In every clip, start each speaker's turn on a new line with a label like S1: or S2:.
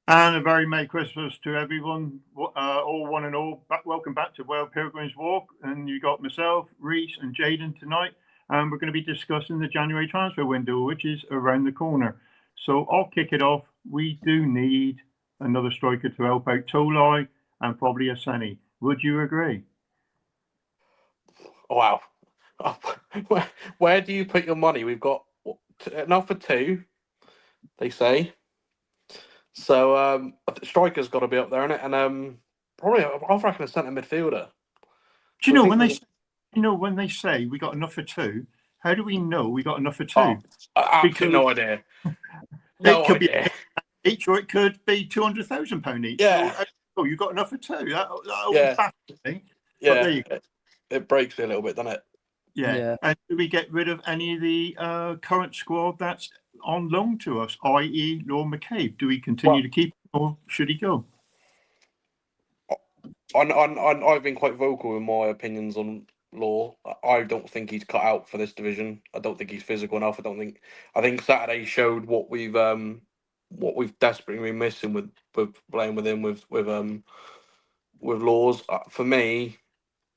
S1: And a very Merry Christmas to everyone, all one and all. Welcome back to World Pilgrims Walk. And you got myself, Reese, and Jaden tonight. And we're going to be discussing the January transfer window, which is around the corner. So I'll kick it off. We do need another striker to help out Tolai and probably a Senny. Would you agree?
S2: Wow. Where do you put your money? We've got enough for two, they say. So striker's got to be up there, isn't it? And probably I reckon a centre midfielder.
S1: Do you know when they say we got enough for two? How do we know we got enough for two?
S2: Oh, absolutely no idea.
S1: No it could idea. Be each, or it could be £200,000 each.
S2: Yeah.
S1: So, you got enough for two.
S2: Yeah.
S1: Yeah.
S2: It breaks me a little bit, doesn't it?
S1: Yeah. And do we get rid of any of the current squad that's on loan to us, i.e. Lord McCabe? Do we continue to keep him, or should he go?
S2: I've been quite vocal in my opinions on Law. I don't think he's cut out for this division. I don't think he's physical enough. I think Saturday showed what we've desperately been missing with playing with him with Laws. For me,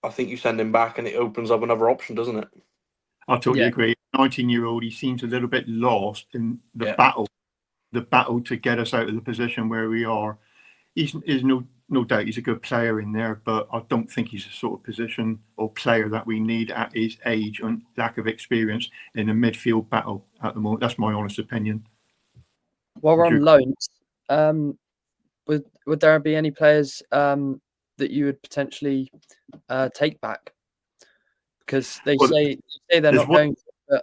S2: I think you send him back and it opens up another option, doesn't it?
S1: I totally agree. 19-year-old, he seems a little bit lost in the battle to get us out of the position where we are. He's no doubt he's a good player in there, but I don't think he's the sort of position or player that we need at his age and lack of experience in a midfield battle at the moment. That's my honest opinion.
S3: While we're on loans, would there be any players that you would potentially take back? Because they say they're not going to,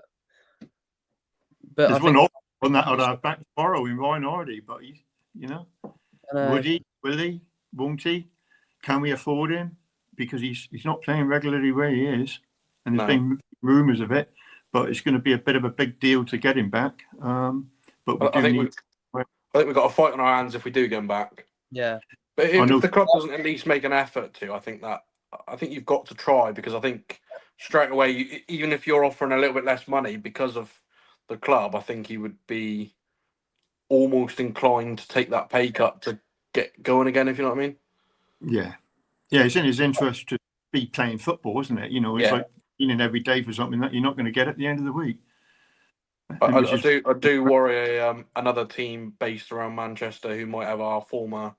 S3: but
S1: there's one on that on our back tomorrow in Ryan Hardy, but he's, would he, will he, won't he? Can we afford him? Because he's not playing regularly where he is, and there's been rumours of it, but it's going to be a bit of a big deal to get him back. But I think
S2: we've got a fight on our hands if we do get him back.
S3: Yeah,
S2: but if the club doesn't at least make an effort to, I think you've got to try, because I think straight away, even if you're offering a little bit less money because of the club, I think he would be almost inclined to take that pay cut to get going again, if you know what I mean.
S1: Yeah, it's in his interest to be playing football, isn't it? It's like eating every day for something that you're not going to get at the end of the week.
S2: I do worry another team based around Manchester who might have our former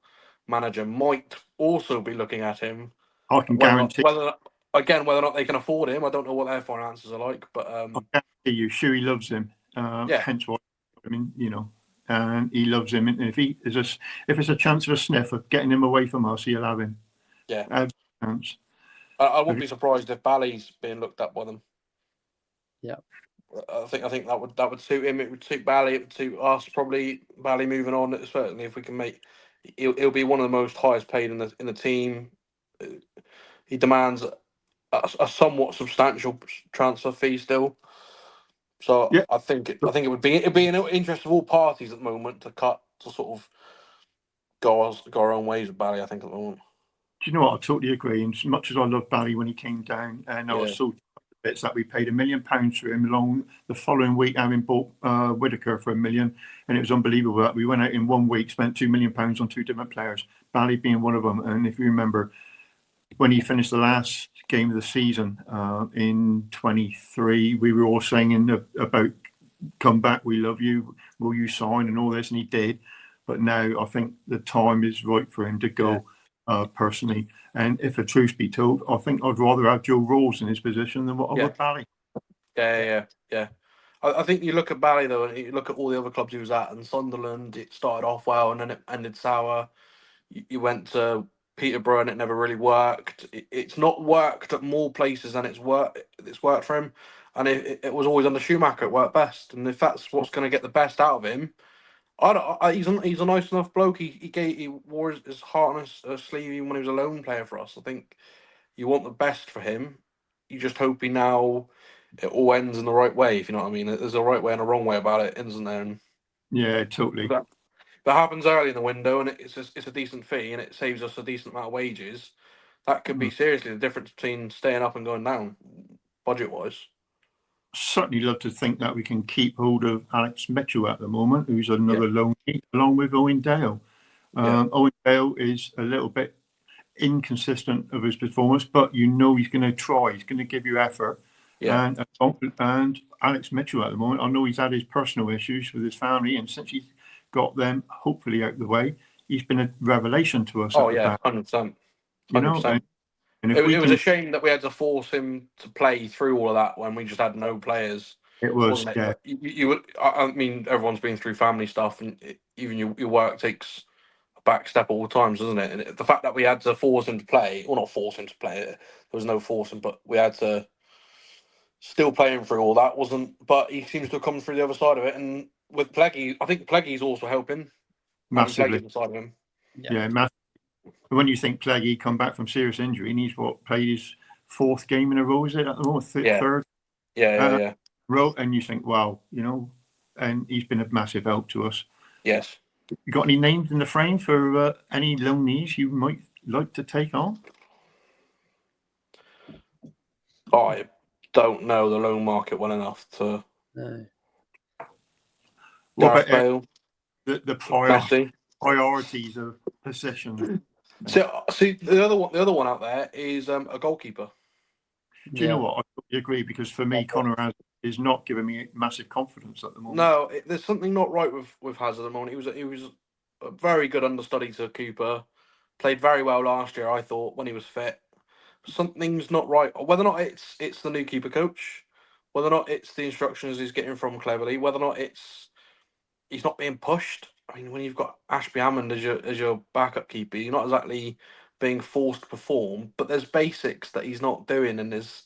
S2: manager might also be looking at him.
S1: I can guarantee.
S2: Whether or not they can afford him, I don't know what their finances are like. But
S1: I guarantee you, Shuey loves him. Hence why, and he loves him. And if it's a chance for a sniff of getting him away from us, he'll have him.
S2: Yeah, I wouldn't be surprised if Bali's being looked at by them.
S3: Yeah,
S2: I think that would suit him. It would suit Bali. It would suit us. Probably Bali moving on. Certainly, if we can make, he'll be one of the most highest paid in the team. He demands a somewhat substantial transfer fee still. So I think it would be in the interest of all parties at the moment to sort of go our own ways with Bali. I think at the moment.
S1: Do you know what? I totally agree. And as much as I love Bali when he came down, and I was so bits that we paid £1 million for him along the following week, having bought Whitaker for £1 million, and it was unbelievable that we went out in 1 week, spent £2 million on two different players, Bali being one of them. And if you remember, when he finished the last game of the season in 23, we were all singing about come back, we love you, will you sign, and all this, and he did. But now I think the time is right for him to go. Personally, and if the truth be told, I think I'd rather have Joe Rawls in his position than what I would Bali.
S2: Yeah. I think you look at Bali though, and you look at all the other clubs he was at, and Sunderland, it started off well and then it ended sour. You went to Peterborough and it never really worked. It's not worked at more places than it's worked for him, and it was always under Schumacher it worked best. And if that's what's going to get the best out of him, he's a nice enough bloke. He wore his heart on his sleeve even when he was a lone player for us. I think you want the best for him. You just hope it all ends in the right way, if you know what I mean. There's a right way and a wrong way about it, isn't there? And
S1: yeah, totally.
S2: That happens early in the window, and it's a decent fee, and it saves us a decent amount of wages. That could be seriously the difference between staying up and going down, budget-wise.
S1: Certainly love to think that we can keep hold of Alex Mitchell at the moment, who's another loan along with Owen Dale. Owen Dale is a little bit inconsistent of his performance, but you know he's going to try. He's going to give you effort.
S2: Yeah.
S1: And Alex Mitchell at the moment, I know he's had his personal issues with his family, and since he's got them hopefully out of the way, he's been a revelation to us.
S2: Oh yeah, 100%.
S1: You know,
S2: 100%.
S1: and if
S2: It was a shame that we had to force him to play through all of that when we just had no players.
S1: it was,
S2: Wasn't it?
S1: yeah,
S2: I mean, everyone's been through family stuff, and even your work takes a back step all the times, doesn't it? And the fact that we had to force him to play, or not force him to play, there was no forcing, but we had to still play him through all that. Wasn't, but he seems to have come through the other side of it. And with Pleggy, I think Pleggy's also helping.
S1: massively.
S2: Pleggy's inside of him.
S1: Yeah, massively. When you think Pleggy come back from serious injury, and he's played his 4th game in a row, is it at the moment? Third?
S2: Yeah.
S1: Row, and you think, wow, you know, and he's been a massive help to us.
S2: Yes.
S1: You got any names in the frame for any loanees you might like to take on?
S2: I don't know the loan market well enough to.
S3: No.
S1: What
S2: Gareth
S1: about
S2: Bale,
S1: the
S2: Messi.
S1: priorities of position?
S2: So, see, the other one out there is a goalkeeper.
S1: Do you know what? I totally agree, because for me, Connor is not giving me massive confidence at the moment.
S2: No, there's something not right with Hazard at the moment. He was a very good understudy to Cooper. Played very well last year, I thought, when he was fit. Something's not right. Whether or not it's the new keeper coach, whether or not it's the instructions he's getting from Cleverly, whether or not he's not being pushed. I mean, when you've got Ashby Hammond as your backup keeper, you're not exactly being forced to perform. But there's basics that he's not doing, and there's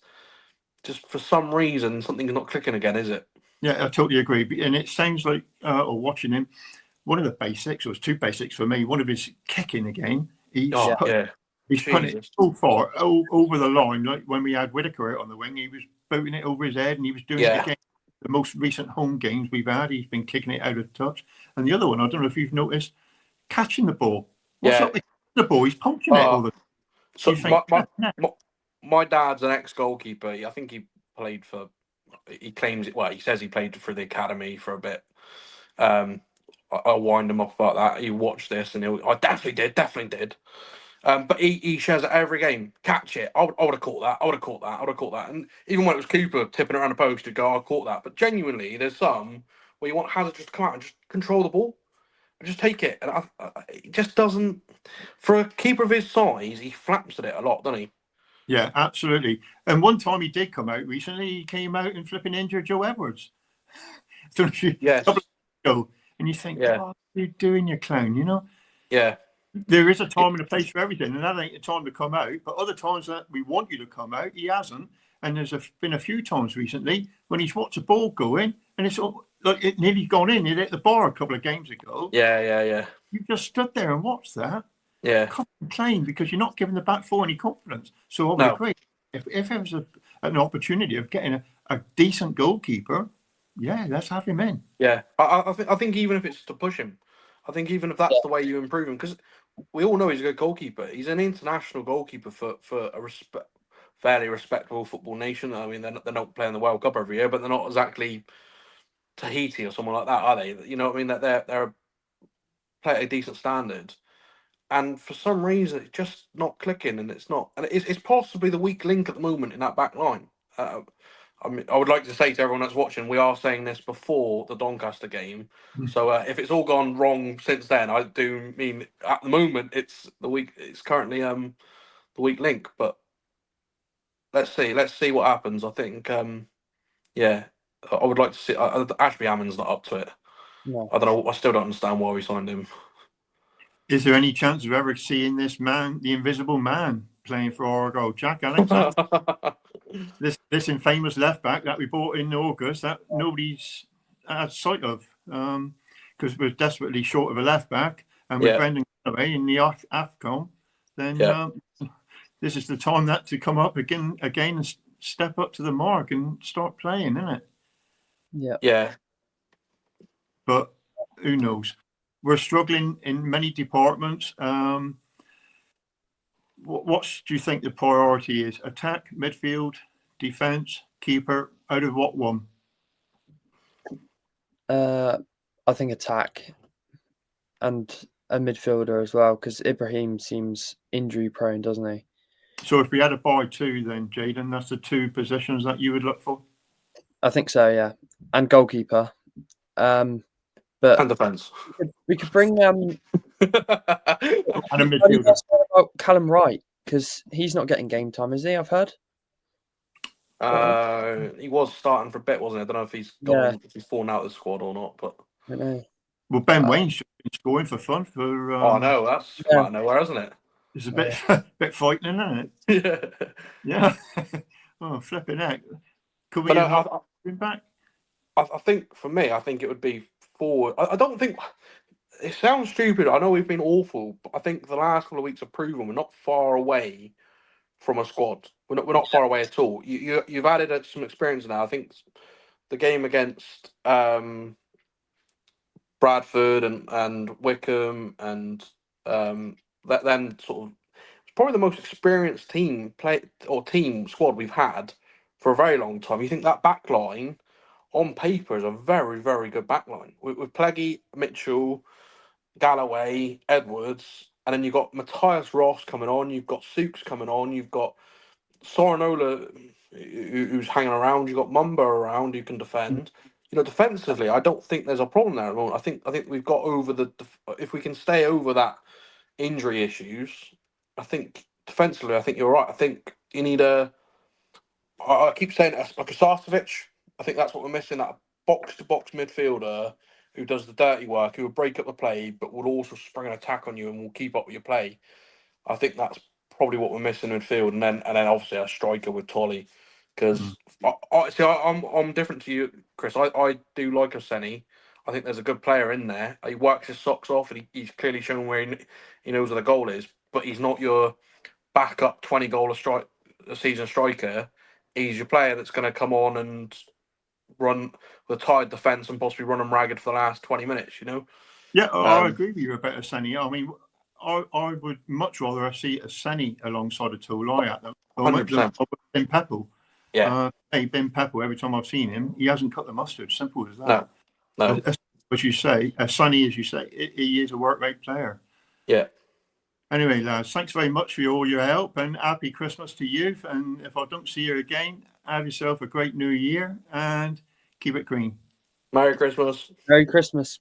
S2: just for some reason something's not clicking again, is it?
S1: Yeah, I totally agree. And it sounds like, or watching him, one of the basics, or it's 2 basics for me. One of his kicking again. He's putting it so far over the line. Like when we had Whittaker out on the wing, he was booting it over his head, and he was doing it again. The most recent home games we've had, he's been kicking it out of touch. And the other one, I don't know if you've noticed, catching the ball. What's up with the ball? He's punching it all the time.
S2: So my dad's an ex-goalkeeper. I think he played for. He claims it. Well, he says he played for the academy for a bit. I'll wind him up about that. He watched this, and I definitely did. But he shares it every game. Catch it. I would have caught that. I would have caught that. And even when it was Cooper tipping around the post, he'd go, I caught that. But genuinely, there's some where you want Hazard just to come out and just control the ball and just take it. And it just doesn't. For a keeper of his size, he flaps at it a lot, doesn't he?
S1: Yeah, absolutely. And one time he did come out recently. He came out and flipping injured Joe Edwards.
S2: Yes.
S1: Ago, and you think, what are you doing, you clown? You know?
S2: Yeah.
S1: There is a time and a place for everything, and that ain't the time to come out. But other times that we want you to come out, he hasn't. And there's been a few times recently when he's watched a ball go in, and it's like it nearly gone in. It hit the bar a couple of games ago.
S2: Yeah.
S1: You just stood there and watched that.
S2: Yeah.
S1: Can't complain, because you're not giving the back four any confidence. So I would agree. If there was an opportunity of getting a decent goalkeeper, yeah, let's have him in.
S2: Yeah, I think even if it's to push him, I think even if that's the way you improve him, because we all know he's a good goalkeeper. He's an international goalkeeper for a fairly respectable football nation. I mean, they're not playing the World Cup every year, but they're not exactly Tahiti or someone like that, are they? You know what I mean? That they're play at a decent standard. And for some reason, it's just not clicking, and it's not. And it's possibly the weak link at the moment in that back line. I mean, I would like to say to everyone that's watching, we are saying this before the Doncaster game. So if it's all gone wrong since then, I do mean at the moment it's the weak. It's currently the weak link. But let's see what happens. I think I would like to see. Ashby Hammond's not up to it.
S3: No.
S2: I don't know. I still don't understand why we signed him.
S1: Is there any chance of ever seeing this man, the Invisible Man, playing for Argyle? Jack Alexander, this infamous left back that we bought in August that nobody's had sight of, because we're desperately short of a left back, and with Brendan Galloway in the AFCON, then this is the time that to come up again and step up to the mark and start playing, isn't it?
S2: Yeah.
S1: But who knows? We're struggling in many departments. What do you think the priority is? Attack, midfield, defence, keeper? Out of what one?
S3: I think attack, and a midfielder as well, because Ibrahim seems injury prone, doesn't he?
S1: So if we had to buy two, then Jaden, that's the two positions that you would look for.
S3: I think so, yeah, and goalkeeper. But
S2: And defence.
S3: we could bring
S1: And a
S3: How do you
S1: midfielder.
S3: guys feel about Callum Wright? Because he's not getting game time, is he? I've heard.
S2: He was starting for a bit, wasn't he? I don't know if he's if he's fallen out of the squad or not, but
S3: I don't know.
S1: Well, Ben Wain's just been scoring for fun. For
S2: I know that's come out of nowhere, isn't it?
S1: It's a bit frightening, isn't it?
S2: Yeah.
S1: Yeah. Oh, flipping heck. Could we
S2: But
S1: have him back?
S2: I think for me, I think it would be forward. I don't think it sounds stupid. I know we've been awful, but I think the last couple of weeks have proven we're not far away from a squad. We're not far away at all. You've added some experience now. I think the game against Bradford and Wickham and that then sort of it's probably the most experienced team squad we've had for a very long time. You think that back line on paper is a very, very good back line with Pleggy, Mitchell, Galloway, Edwards, and then you've got Matthias Ross coming on, you've got Sukes coming on, you've got Sorinola who's hanging around, you've got Mumba around who can defend. You know, defensively, I don't think there's a problem there at the moment. I think we've got over if we can stay over that injury issues. I think defensively, I think you're right. I think you need I keep saying it, like a Sarcevic. I think that's what we're missing. That box to box midfielder who does the dirty work, who will break up the play, but will also spring an attack on you and will keep up with your play. I think that's probably what we're missing in midfield, and then obviously a striker with Tolly. Because I'm different to you, Chris. I do like Oseni. I think there's a good player in there. He works his socks off, and he's clearly shown where he knows where the goal is. But he's not your backup 20-goal a season striker. He's your player that's going to come on and run with a tight defence and possibly run them ragged for the last 20 minutes. You know.
S1: Yeah, I agree with you about Oseni. I mean, I would much rather see Oseni alongside a Tulai at the moment
S2: 100%.
S1: than Ben Peppel.
S2: Yeah.
S1: Ben Peppel, every time I've seen him, he hasn't cut the mustard. Simple as that.
S2: No.
S1: As you say, Sonny, as you say, he is a work rate player.
S2: Yeah.
S1: Anyway, lads, thanks very much for all your help and happy Christmas to you. And if I don't see you again, have yourself a great new year and keep it green.
S2: Merry Christmas.
S3: Merry Christmas.